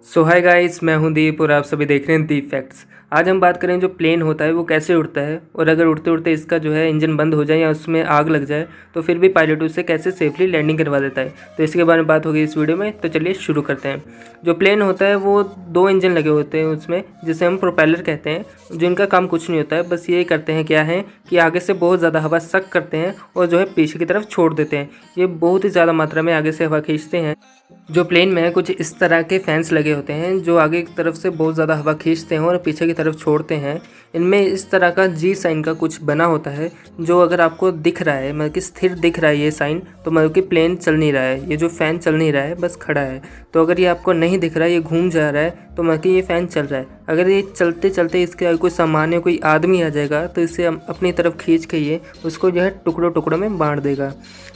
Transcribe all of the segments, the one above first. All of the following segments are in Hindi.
सो हाय गाइस, मैं हूं दीप और आप सभी देख रहे हैं दीप फैक्ट्स। आज हम बात करें जो प्लेन होता है वो कैसे उड़ता है, और अगर उड़ते उड़ते इसका जो है इंजन बंद हो जाए या उसमें आग लग जाए तो फिर भी पायलट उसे कैसे सेफली लैंडिंग करवा देता है। तो इसके बारे में बात होगी इस वीडियो में। तो चलिए शुरू करते हैं। जो प्लेन होता है वो दो इंजन लगे होते हैं उसमें, जिसे हम प्रोपेलर कहते हैं। जिनका काम कुछ नहीं होता है, बस ये करते हैं क्या है कि आगे से बहुत ज़्यादा हवा सक करते हैं और जो है पीछे की तरफ छोड़ देते हैं। ये बहुत ही ज़्यादा मात्रा में आगे से हवा खींचते हैं। जो प्लेन में कुछ इस तरह के फैंस लगे होते हैं जो आगे की तरफ से बहुत ज़्यादा हवा खींचते हैं और पीछे की तरफ छोड़ते हैं। इनमें इस तरह का जी साइन का कुछ बना होता है, जो अगर आपको दिख रहा है, मतलब कि स्थिर दिख रहा है ये साइन, तो मतलब कि प्लेन चल नहीं रहा है, ये जो फ़ैन चल नहीं रहा है, बस खड़ा है। तो अगर ये आपको नहीं दिख रहा है, ये घूम जा रहा है, तो मतलब कि ये फ़ैन चल रहा है। अगर ये चलते चलते इसके आगे कोई सामान या कोई आदमी आ जाएगा तो इसे अपनी तरफ खींच के ये उसको जो है टुकड़ों टुकड़ों में बांट देगा।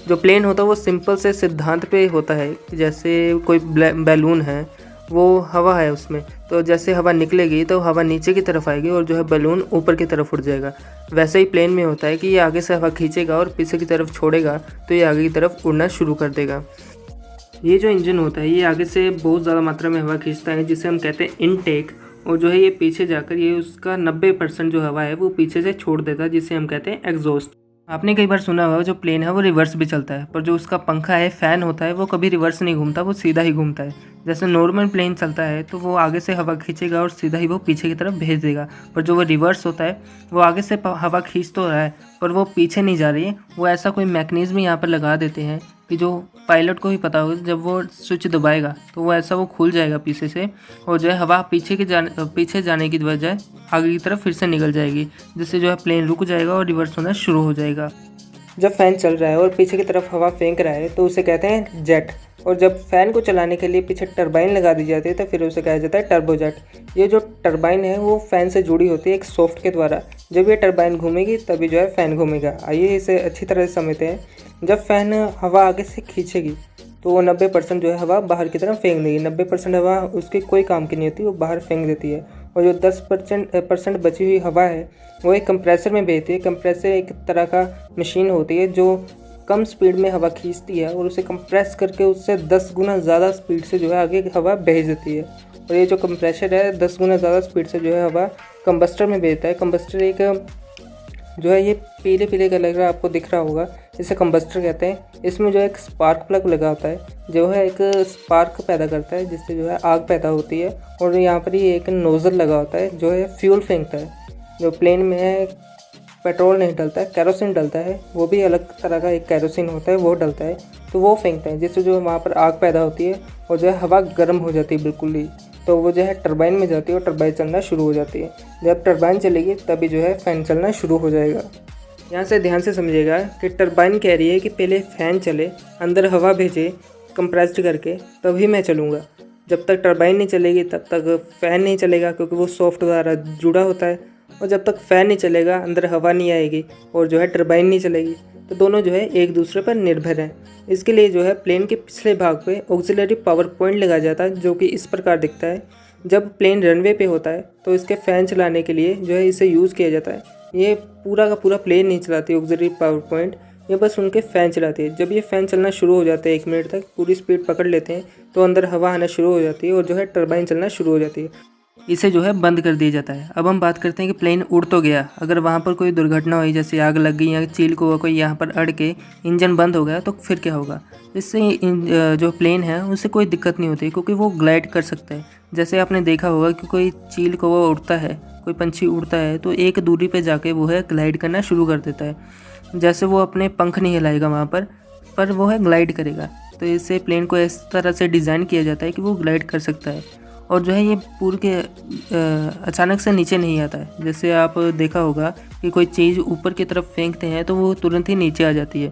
जो प्लेन होता है वो सिंपल से सिद्धांत पे होता है कि जैसे कोई बैलून है, वो हवा है उसमें, तो जैसे हवा निकलेगी तो हवा नीचे की तरफ आएगी और जो है बैलून ऊपर की तरफ उड़ जाएगा। वैसे ही प्लेन में होता है कि ये आगे से हवा खींचेगा और पीछे की तरफ छोड़ेगा तो ये आगे की तरफ उड़ना शुरू कर देगा। ये जो इंजन होता है ये आगे से बहुत ज़्यादा मात्रा में हवा खींचता है, जिसे हम कहते हैं इनटेक। और जो है ये पीछे जाकर ये उसका 90% जो हवा है वो पीछे से छोड़ देता है, जिसे हम कहते हैं एग्जॉस्ट। आपने कई बार सुना होगा जो प्लेन है वो रिवर्स भी चलता है, पर जो उसका पंखा है, फैन होता है, वो कभी रिवर्स नहीं घूमता, वो सीधा ही घूमता है। जैसे नॉर्मल प्लेन चलता है तो वो आगे से हवा खींचेगा और सीधा ही वो पीछे की तरफ भेज देगा। पर जो वो रिवर्स होता है वो आगे से हवा खींच तो रहा है पर वो पीछे नहीं जा रही है। वो ऐसा कोई मैकेनिज्म यहाँ पर लगा देते हैं कि जो पायलट को ही पता होगा, जब वो स्विच दबाएगा तो वो ऐसा वो खुल जाएगा पीछे से, और जो है हवा पीछे जाने की बजाय आगे की तरफ फिर से निकल जाएगी, जिससे जो है प्लेन रुक जाएगा और रिवर्स होना शुरू हो जाएगा। जब फैन चल रहा है और पीछे की तरफ हवा फेंक रहा है तो उसे कहते हैं जेट। और जब फैन को चलाने के लिए पीछे टरबाइन लगा दी जाती है तो फिर उसे कहा जाता है टर्बोजेट। ये जो टरबाइन है वो फैन से जुड़ी होती है एक सॉफ्ट के द्वारा। जब ये टरबाइन घूमेगी तभी जो है फैन घूमेगा। आइए इसे अच्छी तरह से समझते हैं। जब फैन हवा आगे से खींचेगी तो वो 90% जो है हवा बाहर की तरफ फेंक देगी। 90% हवा उसके कोई काम की नहीं होती, वो बाहर फेंक देती है। और जो 10% बची हुई हवा है वो एक कंप्रेसर में भेजती है। कंप्रेसर एक तरह का मशीन होती है जो कम स्पीड में हवा खींचती है और उसे कंप्रेस करके उससे 10 गुना ज़्यादा स्पीड से जो है आगे हवा भेज देती है। और ये जो कंप्रेसर है 10 गुना ज़्यादा स्पीड से जो है हवा कंबस्टर में भेजता है। कंबस्टर एक जो है ये पीले पीले कलर का आपको दिख रहा होगा, इसे कंबस्टर कहते हैं। इसमें जो एक स्पार्क प्लग लगा होता है, जो है एक स्पार्क पैदा करता है जिससे जो है आग पैदा होती है। और यहाँ पर ही एक नोज़ल लगा होता है जो है फ्यूल फेंकता है। जो प्लेन में है पेट्रोल नहीं डलता है, कैरोसिन डलता है, वो भी अलग तरह का एक कैरोसिन होता है वो डलता है, तो वो फेंकता है जिससे जो वहाँ पर आग पैदा होती है और जो है हवा गर्म हो जाती है बिल्कुल ही। तो वो जो है टरबाइन में जाती है और टरबाइन चलना शुरू हो जाती है। जब टरबाइन चलेगी तभी जो है फ़ैन चलना शुरू हो जाएगा। यहाँ से ध्यान से समझिएगा कि टरबाइन कह रही है कि पहले फ़ैन चले, अंदर हवा भेजे कंप्रेस्ड करके, तभी मैं चलूँगा। जब तक टरबाइन नहीं चलेगी तब तक फ़ैन नहीं चलेगा, क्योंकि वो सॉफ्ट द्वारा जुड़ा होता है। और जब तक फ़ैन नहीं चलेगा, अंदर हवा नहीं आएगी और जो है टरबाइन नहीं चलेगी, तो दोनों जो है एक दूसरे पर निर्भर हैं। इसके लिए जो है प्लेन के पिछले भाग पे ऑक्सिलरी पावर पॉइंट लगाया जाता है, जो कि इस प्रकार दिखता है। जब प्लेन रनवे पे होता है तो इसके फ़ैन चलाने के लिए जो है इसे यूज़ किया जाता है। ये पूरा का पूरा प्लेन नहीं चलाती ऑक्सिलरी पावर पॉइंट, ये बस उनके फ़ैन चलाती है। जब ये फ़ैन चलना शुरू हो जाते हैं 1 मिनट तक पूरी स्पीड पकड़ लेते हैं तो अंदर हवा आना शुरू हो जाती है और जो है टरबाइन चलना शुरू हो जाती है। इसे जो है बंद कर दिया जाता है। अब हम बात करते हैं कि प्लेन उड़ तो गया, अगर वहाँ पर कोई दुर्घटना हुई, जैसे आग लग गई या चील को कोई यहाँ पर अड़ के इंजन बंद हो गया, तो फिर क्या होगा। इससे जो प्लेन है उससे कोई दिक्कत नहीं होती, क्योंकि वो ग्लाइड कर सकता है। जैसे आपने देखा होगा कि कोई चील को वो उड़ता है, कोई पंछी उड़ता है तो एक दूरी पर जाके वो है ग्लाइड करना शुरू कर देता है। जैसे वो अपने पंख नहीं हिलाएगा वहाँ पर वो है ग्लाइड करेगा। तो इससे प्लेन को इस तरह से डिज़ाइन किया जाता है कि वो ग्लाइड कर सकता है। और जो है ये पूरे के अचानक से नीचे नहीं आता है। जैसे आप देखा होगा कि कोई चीज़ ऊपर की तरफ फेंकते हैं तो वो तुरंत ही नीचे आ जाती है,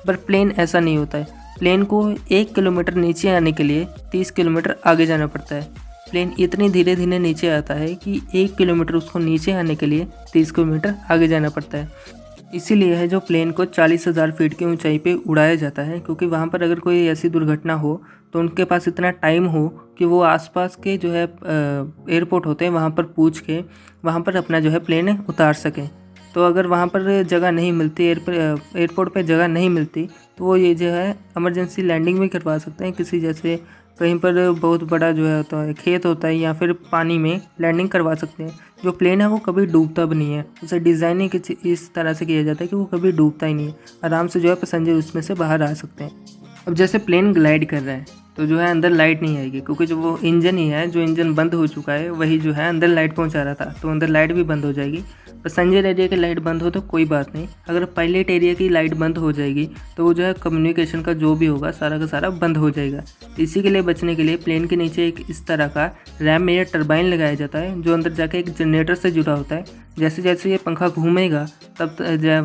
पर प्लेन ऐसा नहीं होता है। प्लेन को 1 किलोमीटर नीचे आने के लिए 30 किलोमीटर आगे जाना पड़ता है। प्लेन इतनी धीरे धीरे नीचे आता है कि 1 किलोमीटर उसको नीचे आने के लिए 30 किलोमीटर आगे जाना पड़ता है। इसीलिए है जो प्लेन को 40,000 फीट की ऊंचाई पे उड़ाया जाता है, क्योंकि वहाँ पर अगर कोई ऐसी दुर्घटना हो तो उनके पास इतना टाइम हो कि वो आसपास के जो है एयरपोर्ट होते हैं वहाँ पर पूछ के वहाँ पर अपना जो है प्लेन उतार सकें। तो अगर वहाँ पर जगह नहीं मिलती, एयरपोर्ट पे जगह नहीं मिलती, तो वो ये जो है इमरजेंसी लैंडिंग भी करवा सकते हैं किसी जैसे कहीं पर बहुत बड़ा जो है होता है खेत होता है या फिर पानी में लैंडिंग करवा सकते हैं। जो प्लेन है वो कभी डूबता भी नहीं है, उसे डिज़ाइनिंग इस तरह से किया जाता है कि वो कभी डूबता ही नहीं है, आराम से जो है पैसेंजर उसमें से बाहर आ सकते हैं। अब जैसे प्लेन ग्लाइड कर रहा है तो जो है अंदर लाइट नहीं आएगी, क्योंकि जो वो इंजन ही है, जो इंजन बंद हो चुका है वही जो है अंदर लाइट पहुंचा रहा था, तो अंदर लाइट भी बंद हो जाएगी। पैसेंजर एरिया की लाइट बंद हो तो कोई बात नहीं, अगर पायलट एरिया की लाइट बंद हो जाएगी तो वो जो है कम्युनिकेशन का जो भी होगा सारा का सारा बंद हो जाएगा। इसी के लिए बचने के लिए प्लेन के नीचे एक इस तरह का रैम में टरबाइन लगाया जाता है, जो अंदर जाके एक जनरेटर से जुड़ा होता है। जैसे जैसे ये पंखा घूमेगा तब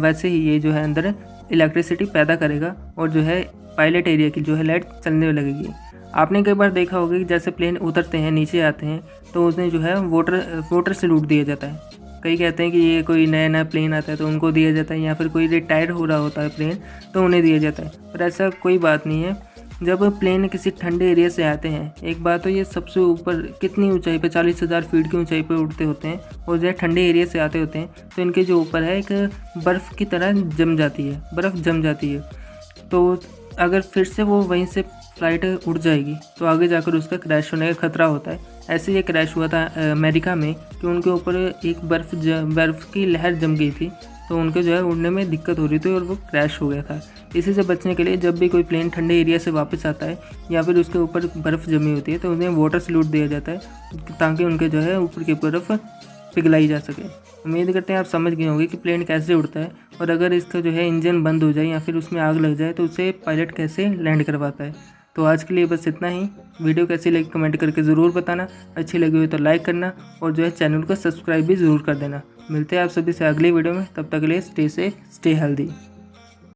वैसे ही ये जो है अंदर इलेक्ट्रिसिटी पैदा करेगा और जो है पायलट एरिया की जो है लाइट चलने लगेगी। आपने कई बार देखा होगा कि जैसे प्लेन उतरते हैं नीचे आते हैं तो उसमें जो है वोटर सैल्यूट दिया जाता है। कई कहते हैं कि ये कोई नया नया प्लेन आता है तो उनको दिया जाता है, या फिर कोई रिटायर हो रहा होता है प्लेन तो उन्हें दिया जाता है, पर ऐसा कोई बात नहीं है। जब प्लेन किसी ठंडे एरिया से आते हैं, एक बात तो ये सबसे ऊपर कितनी ऊंचाई पे 40,000 फीट की ऊंचाई पे उड़ते होते हैं और जो है ठंडे एरिया से आते होते हैं, तो इनके जो ऊपर है एक बर्फ़ की तरह जम जाती है, बर्फ़ जम जाती है। तो अगर फिर से वो वहीं से फ्लाइट उड़ जाएगी तो आगे जाकर उसका क्रैश होने का खतरा होता है। ऐसे ये क्रैश हुआ था अमेरिका में कि उनके ऊपर एक बर्फ़ की लहर जम गई थी, तो उनको जो है उड़ने में दिक्कत हो रही थी और वो क्रैश हो गया था। इसी से बचने के लिए जब भी कोई प्लेन ठंडे एरिया से वापस आता है या फिर उसके ऊपर बर्फ़ जमी होती है तो उन्हें वाटर सैल्यूट दिया जाता है, ताकि उनके जो है ऊपर की बर्फ़ पिघलाई जा सके। उम्मीद करते हैं आप समझ गए होंगे कि प्लेन कैसे उड़ता है, और अगर इसका जो है इंजन बंद हो जाए या फिर उसमें आग लग जाए तो उसे पायलट कैसे लैंड करवाता है। तो आज के लिए बस इतना ही। वीडियो कैसी लगी कमेंट करके ज़रूर बताना, अच्छी लगी हो तो लाइक करना और जो है चैनल को सब्सक्राइब भी ज़रूर कर देना। मिलते हैं आप सभी से अगली वीडियो में, तब तक के लिए स्टे सेफ, स्टे हेल्दी।